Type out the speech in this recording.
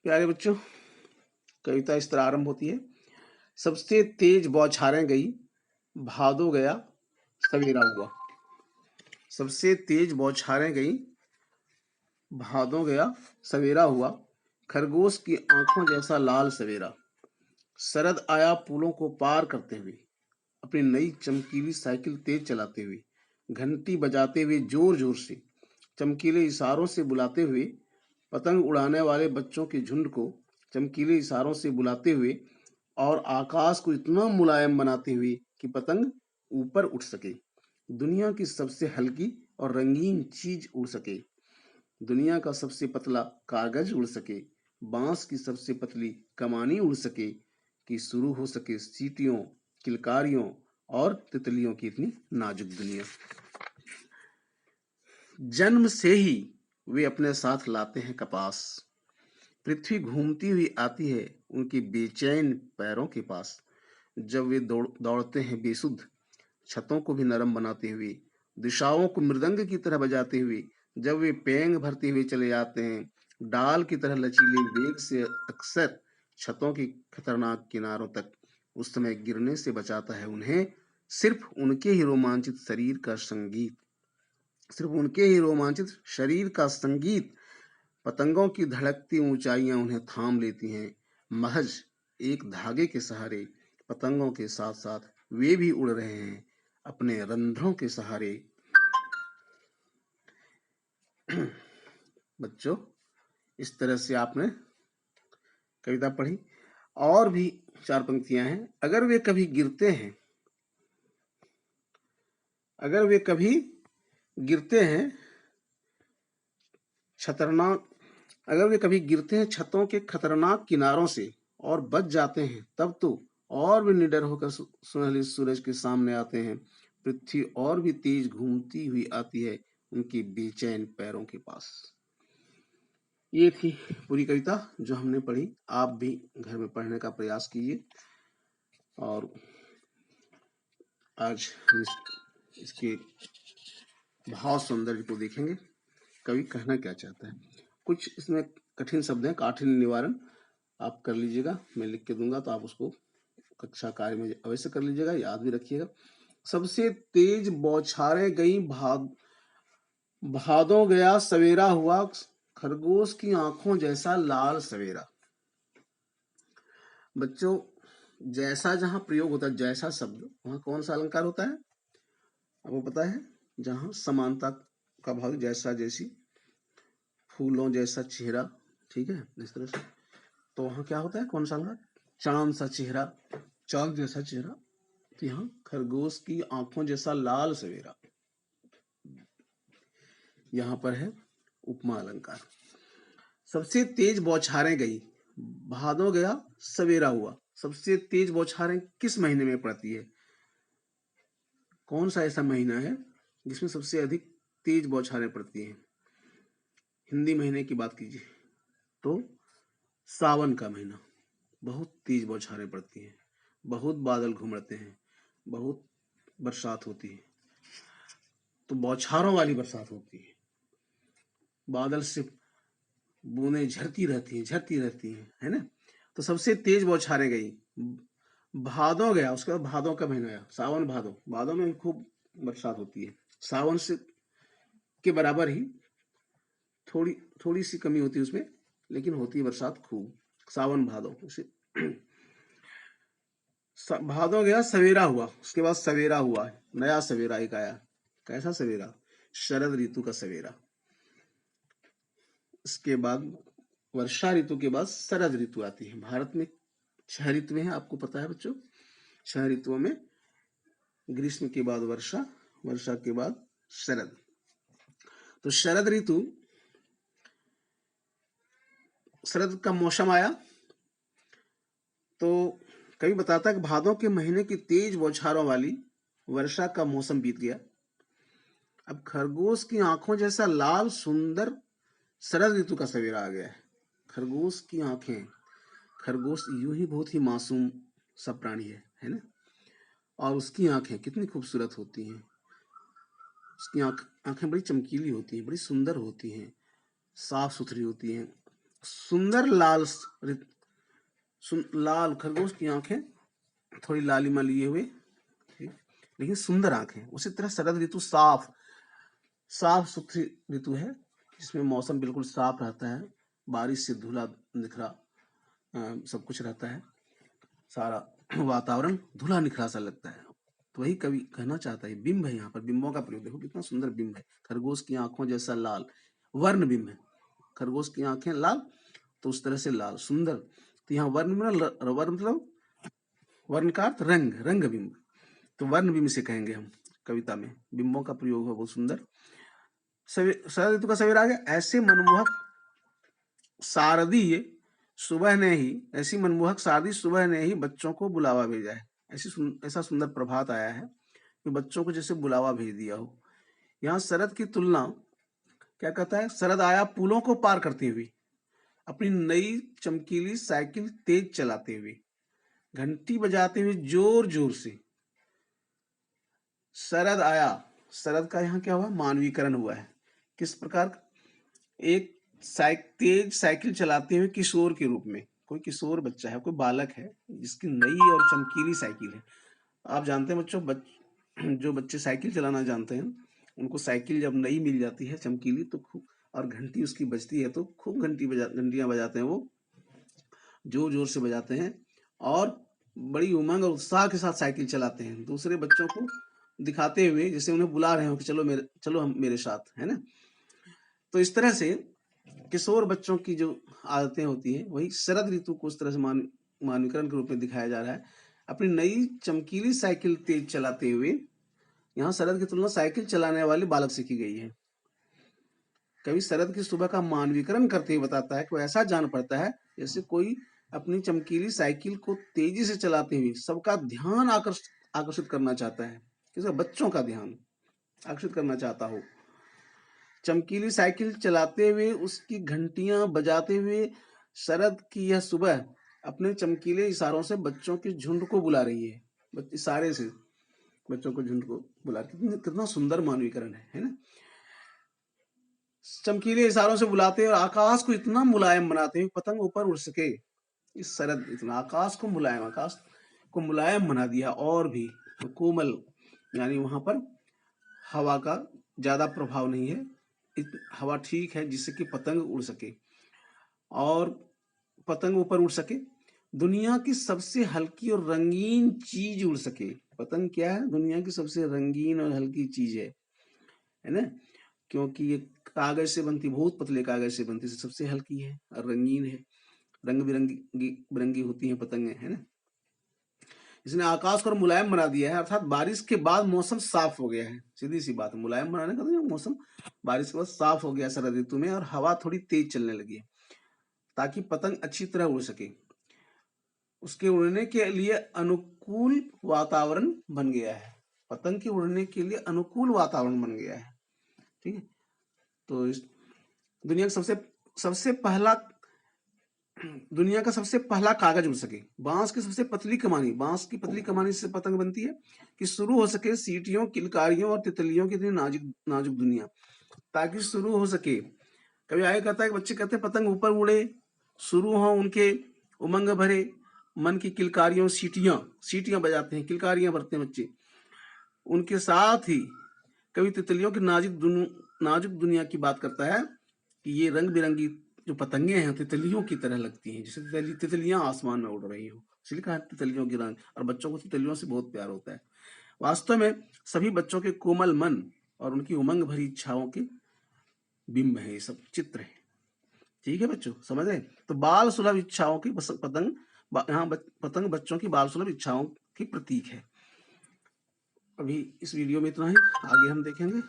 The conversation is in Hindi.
प्यारे बच्चों, कविता इस तरह आरंभ होती है। सबसे तेज बौछारें गई, भादो गया, सवेरा हुआ। सबसे तेज बौछारें गई, भादो गया, सवेरा हुआ। खरगोश की आंखों जैसा लाल सवेरा। शरद आया पुलों को पार करते हुए, अपनी नई चमकीली साइकिल तेज चलाते हुए, घंटी बजाते हुए जोर जोर से, चमकीले इशारों से बुलाते हुए, पतंग उड़ाने वाले बच्चों के झुंड को चमकीले इशारों से बुलाते हुए और आकाश को इतना मुलायम बनाते हुए कि पतंग ऊपर उठ सके, दुनिया की सबसे हल्की और रंगीन चीज उड़ सके, दुनिया का सबसे पतला कागज उड़ सके, बांस की सबसे पतली कमानी उड़ सके, कि शुरू हो सके सीटियों, किलकारियों और तितलियों की इतनी नाजुक दुनिया। जन्म से ही वे अपने साथ लाते हैं कपास। पृथ्वी घूमती हुई आती है उनके बेचैन पैरों के पास। जब वे दौड़ते हैं बेसुध, छतों को भी नरम बनाते हुए, दिशाओं को मृदंग की तरह बजाते हुए, जब वे पेंग भरते हुए चले जाते हैं डाल की तरह लचीले वेग से, अक्सर छतों के खतरनाक किनारों तक, उस समय गिरने से बचाता है उन्हें सिर्फ उनके ही रोमांचित शरीर का संगीत। सिर्फ उनके ही रोमांचित शरीर का संगीत। पतंगों की धड़कती ऊंचाइयां उन्हें थाम लेती हैं। महज एक धागे के सहारे पतंगों के साथ साथ वे भी उड़ रहे हैं अपने रंध्रों के सहारे। बच्चों, इस तरह से आपने कविता पढ़ी। और भी चार पंक्तियां हैं। अगर वे कभी गिरते हैं, अगर वे कभी गिरते हैं खतरनाक, अगर वे कभी गिरते हैं छतों के खतरनाक किनारों से और बच जाते हैं, तब तो और भी निडर होकर सुनहले सूरज के सामने आते हैं। पृथ्वी और भी तेज घूमती हुई आती है उनके बेचैन पैरों के पास। ये थी पूरी कविता जो हमने पढ़ी। आप भी घर में पढ़ने का प्रयास कीजिए और आज हम इसके भाव सौंदर्य को देखेंगे। कवि कहना क्या चाहता है। कुछ इसमें कठिन शब्द हैं, काठिन्य निवारण आप कर लीजिएगा, मैं लिख के दूंगा तो आप उसको कक्षा कार्य में अवश्य कर लीजिएगा, याद भी रखिएगा। सबसे तेज बौछारें गई, भादों गया, सवेरा हुआ, खरगोश की आंखों जैसा लाल सवेरा। बच्चों, जैसा जहां प्रयोग होता है, जैसा शब्द, वहां कौन सा अलंकार होता है आपको पता है? जहां समानता का भाव, जैसा जैसी, फूलों जैसा चेहरा, ठीक है, इस तरह से। तो वहां क्या होता है, कौन सा अलंकार? चांद सा चेहरा, चांद जैसा चेहरा। तो यहाँ खरगोश की आंखों जैसा लाल सवेरा, यहाँ पर है उपमा अलंकार। सबसे तेज बौछारें गई, भादों गया, सवेरा हुआ। सबसे तेज बौछारें किस महीने में पड़ती है? कौन सा ऐसा महीना है जिसमें सबसे अधिक तेज बौछारें पड़ती हैं? हिंदी महीने की बात कीजिए तो सावन का महीना, बहुत तेज बौछारें पड़ती हैं, बहुत बादल घुमड़ते हैं, बहुत बरसात होती है। तो बौछारों वाली बरसात होती है, बादल से बूंदें झरती रहती हैं, है ना। तो सबसे तेज बौछारें गई, भादों गया, उसके बाद भादों का महीना आया, सावन भादो, भादों में खूब बरसात होती है। सावन से के बराबर ही, थोड़ी थोड़ी सी कमी होती है उसमें, लेकिन होती है बरसात खूब। सावन भादो, उसे भादों गया, सवेरा हुआ, उसके बाद सवेरा हुआ, नया सवेरा एक आया। कैसा सवेरा? शरद ऋतु का सवेरा। इसके बाद वर्षा ऋतु के बाद शरद ऋतु आती है। भारत में 6 ऋतुएं हैं, आपको पता है बच्चों। 6 ऋतुओं में ग्रीष्म के बाद वर्षा, वर्षा के बाद शरद। तो शरद ऋतु, शरद का मौसम आया तो कभी बताता है कि भादों के महीने की तेज बौछारों वाली वर्षा का मौसम बीत गया। अब खरगोश की आंखों जैसा लाल सुंदर शरद ऋतु का सवेरा आ गया है। खरगोश की आंखें, खरगोश यूं ही बहुत ही मासूम सा प्राणी है ना, और उसकी आंखें कितनी खूबसूरत होती हैं। उसकी आंखें बड़ी चमकीली होती हैं, बड़ी सुंदर होती हैं, साफ सुथरी होती हैं, सुंदर लाल लाल खरगोश की आंखें थोड़ी लालिमा लिए हुए, लेकिन सुंदर आंखें। उसी तरह शरद ऋतु साफ सुथरी ऋतु है, जिसमें मौसम बिल्कुल साफ रहता है, बारिश से धुला निखरा सब कुछ रहता है, सारा वातावरण धुला निखरा सा लगता है। तो वही कवि कहना चाहता है, बिंब है यहाँ पर, बिंबों का प्रयोग देखो कितना सुंदर बिंब है। खरगोश की आंखों जैसा लाल वर्ण बिंब है, खरगोश की आंखें लाल तो उस तरह से लाल सुंदर। तो यहाँ वर्ण मतलब वर्ण का अर्थ रंग, रंग बिंब, तो वर्ण बिंब से कहेंगे हम कविता में, बिंबों का प्रयोग है बहुत सुंदर। शरद ऋतु का सवेर आ गया, ऐसे मनमोहक शारदीय सुबह ने ही, ऐसी मनमोहक शारदीय सुबह ने ही बच्चों को बुलावा भेजा है। ऐसा सुंदर प्रभात आया है कि बच्चों को जैसे बुलावा भेज दिया हो। यहाँ शरद की तुलना क्या कहता है, शरद आया पुलों को पार करते हुए, अपनी नई चमकीली साइकिल तेज चलाते हुए, घंटी बजाते हुए जोर जोर से। शरद आया, शरद का यहाँ क्या हुआ, मानवीकरण हुआ है। किस प्रकार, एक तेज साइकिल चलाते हुए किशोर के रूप में, कोई किशोर बच्चा है, कोई बालक है जिसकी नई और चमकीली साइकिल है। आप जानते हैं बच्चों, जो बच्चे साइकिल चलाना जानते हैं उनको साइकिल जब नई मिल जाती है चमकीली तो खूब, और घंटी उसकी बजती है तो खूब घंटियां बजाते हैं, वो जोर जोर से बजाते हैं और बड़ी उमंग और उत्साह के साथ साइकिल चलाते हैं, दूसरे बच्चों को दिखाते हुए, जैसे उन्हें बुला रहे हो कि चलो हम मेरे साथ, है ना। तो इस तरह से किशोर बच्चों की जो आदतें होती हैं, वही शरद ऋतु को उस तरह से मानवीकरण के रूप में दिखाया जा रहा है। अपनी नई चमकीली साइकिल तेज चलाते हुए, यहाँ शरद की तुलना साइकिल चलाने वाले बालक से की गई है। कवि शरद की सुबह का मानवीकरण करते हुए बताता है कि वो ऐसा जान पड़ता है जैसे कोई अपनी चमकीली साइकिल को तेजी से चलाते हुए सबका ध्यान आकर्षित करना चाहता है, किसी बच्चों का ध्यान आकर्षित करना चाहता हो। चमकीली साइकिल चलाते हुए, उसकी घंटियां बजाते हुए शरद की यह सुबह अपने चमकीले इशारों से बच्चों के झुंड को बुला रही है, इशारे से बच्चों को झुंड को बुला रही है। कितना सुंदर मानवीकरण है ना। चमकीले इशारों से बुलाते और आकाश को इतना मुलायम बनाते हुए पतंग ऊपर उड़ सके। इस शरद इतना आकाश को मुलायम बना दिया, और भी तो कोमल, यानी वहां पर हवा का ज्यादा प्रभाव नहीं है, हवा ठीक है जिससे कि पतंग उड़ सके और पतंग ऊपर उड़ सके। दुनिया की सबसे हल्की और रंगीन चीज उड़ सके। पतंग क्या है, दुनिया की सबसे रंगीन और हल्की चीज है ना, क्योंकि ये कागज से बनती, बहुत पतले कागज से बनती, सबसे हल्की है और रंगीन है, रंग बिरंगी होती है पतंगे, है ना। इसने आकाश को मुलायम बना दिया है, अर्थात बारिश के बाद मौसम साफ हो गया है। सीधी सी बात है, मुलायम बनाने का तो मौसम बारिश के बाद साफ हो गया शरद ऋतु में, और हवा थोड़ी तेज चलने लगी है ताकि पतंग अच्छी तरह उड़ सके। उसके उड़ने के लिए अनुकूल वातावरण बन गया है, पतंग के उड़ने के लिए अनुकूल वातावरण बन गया है। ठीक है, तो इस दुनिया का सबसे पहला दुनिया का सबसे पहला कागज उड़ सके। बांस की सबसे पतली कमानी, बांस की पतली कमानी से पतंग बनती है कि शुरू हो सके सीटियों, किलकारियों और तितलियों की इतनी नाजुक दुनिया, ताकि शुरू हो सके। कभी आगे कहता है, बच्चे कहते हैं पतंग ऊपर उड़े, शुरू हो उनके उमंग भरे मन की किलकारियों, सीटियां बजाते हैं, किलकारियां भरते हैं बच्चे। उनके साथ ही कभी तितलियों की नाजुक दुनिया की बात करता है कि ये रंग बिरंगी जो पतंगे हैं तितलियों की तरह लगती हैं, जैसे तितलियां आसमान में उड़ रही हो, इसलिए कहा तितलियों की रंग। और बच्चों को तितलियों से बहुत प्यार होता है। वास्तव में सभी बच्चों के कोमल मन और उनकी उमंग भरी इच्छाओं के बिंब है, ये सब चित्र है। ठीक है बच्चों, समझ रहे। तो बाल सुलभ इच्छाओं की पतंग, यहाँ पतंग बच्चों की बाल सुलभ इच्छाओं की प्रतीक है। अभी इस वीडियो में इतना ही, आगे हम देखेंगे।